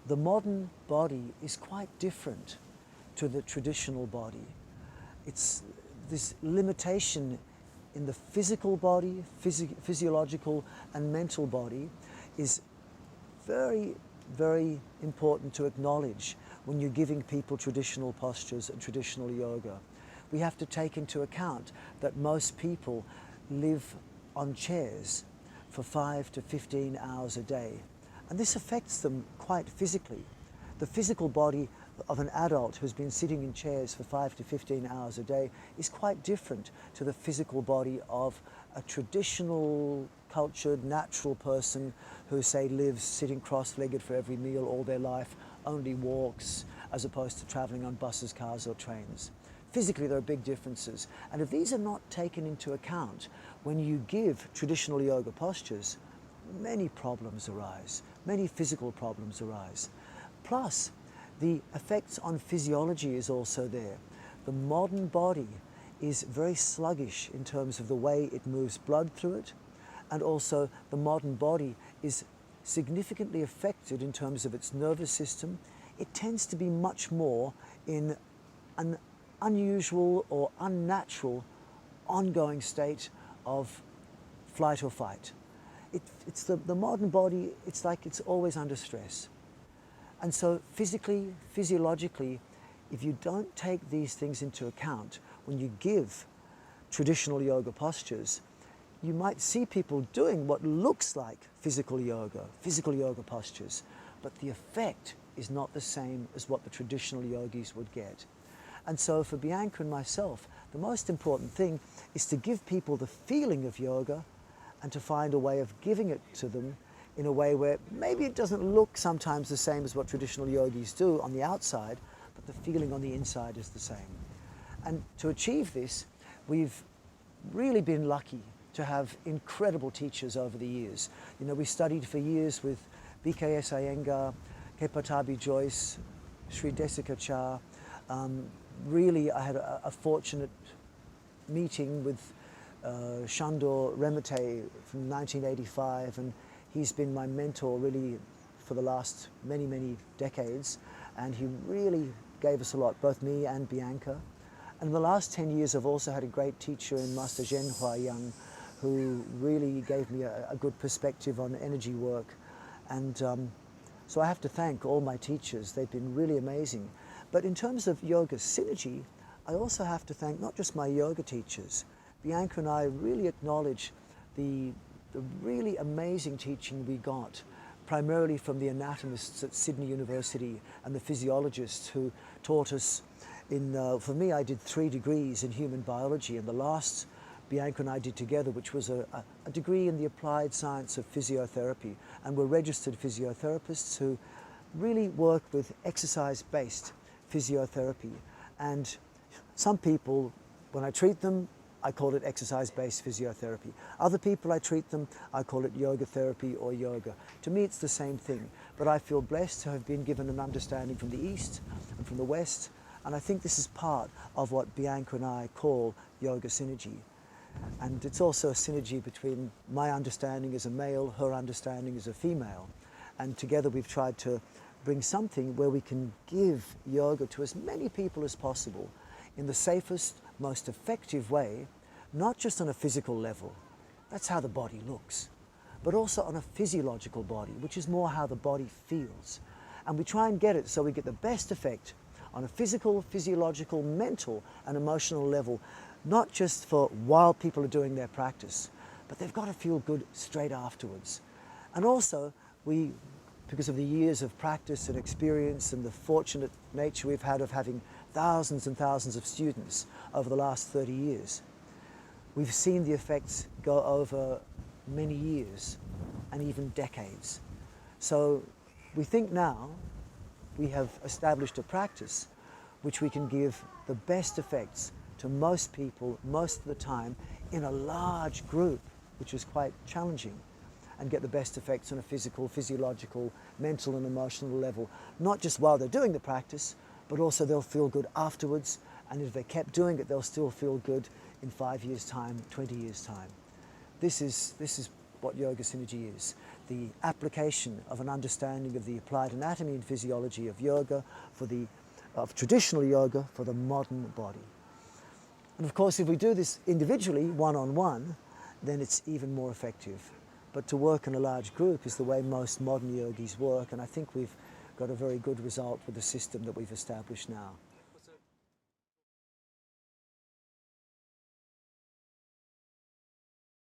the modern body is quite different to the traditional body. It's this limitation in the physical body, physiological and mental body is very, very important to acknowledge when you're giving people traditional postures and traditional yoga. We have to take into account that most people live on chairs for 5 to 15 hours a day. And this affects them quite physically. The physical body of an adult who's been sitting in chairs for 5 to 15 hours a day is quite different to the physical body of a traditional, cultured, natural person who, say, lives sitting cross-legged for every meal all their life, only walks, as opposed to traveling on buses, cars, or trains. Physically, there are big differences. And if these are not taken into account when you give traditional yoga postures, many problems arise, many physical problems arise. Plus, the effects on physiology is also there. The modern body is very sluggish in terms of the way it moves blood through it, and also the modern body is significantly affected in terms of its nervous system. It tends to be much more in an unusual or unnatural ongoing state of flight or fight. It's the modern body, it's like it's always under stress. And so physically, physiologically, if you don't take these things into account when you give traditional yoga postures, you might see people doing what looks like physical yoga postures, but the effect is not the same as what the traditional yogis would get. And so for Bianca and myself, the most important thing is to give people the feeling of yoga and to find a way of giving it to them in a way where maybe it doesn't look sometimes the same as what traditional yogis do on the outside, but the feeling on the inside is the same. And to achieve this, we've really been lucky to have incredible teachers over the years. You know, we studied for years with BKS Iyengar, Kepatabi Joyce, Sri Desika Cha. Really, I had a fortunate meeting with Shandor Remete from 1985, and he's been my mentor really for the last many, many decades, and he really gave us a lot, both me and Bianca. And in the last 10 years, I've also had a great teacher in Master Zhen Huaiyang, who really gave me a good perspective on energy work. And so I have to thank all my teachers. They've been really amazing. But in terms of Yoga Synergy, I also have to thank not just my yoga teachers. Bianca and I really acknowledge the really amazing teaching we got, primarily from the anatomists at Sydney University and the physiologists who taught us for me, I did 3 degrees in human biology, and the last Bianca and I did together, which was a degree in the applied science of physiotherapy, and we're registered physiotherapists who really work with exercise-based physiotherapy. And some people, when I treat them, I call it exercise-based physiotherapy. Other people, I treat them, I call it yoga therapy or yoga. To me, it's the same thing, but I feel blessed to have been given an understanding from the East and from the West, and I think this is part of what Bianca and I call Yoga Synergy. And it's also a synergy between my understanding as a male, her understanding as a female, and together we've tried to bring something where we can give yoga to as many people as possible in the safest, most effective way, not just on a physical level, that's how the body looks, but also on a physiological body, which is more how the body feels. And we try and get it so we get the best effect on a physical, physiological, mental and emotional level, not just for while people are doing their practice, but they've got to feel good straight afterwards. And also, because of the years of practice and experience and the fortunate nature we've had of having thousands and thousands of students over the last 30 years, we've seen the effects go over many years and even decades. So we think now we have established a practice which we can give the best effects to most people most of the time in a large group, which is quite challenging, and get the best effects on a physical, physiological, mental and emotional level, not just while they're doing the practice, but also they'll feel good afterwards, and if they kept doing it, they'll still feel good in 5 years' time, 20 years' time. This is what Yoga Synergy is, the application of an understanding of the applied anatomy and physiology of yoga, of traditional yoga for the modern body. And of course, if we do this individually, one-on-one, then it's even more effective. But to work in a large group is the way most modern yogis work, and I think we've got a very good result with the system that we've established now.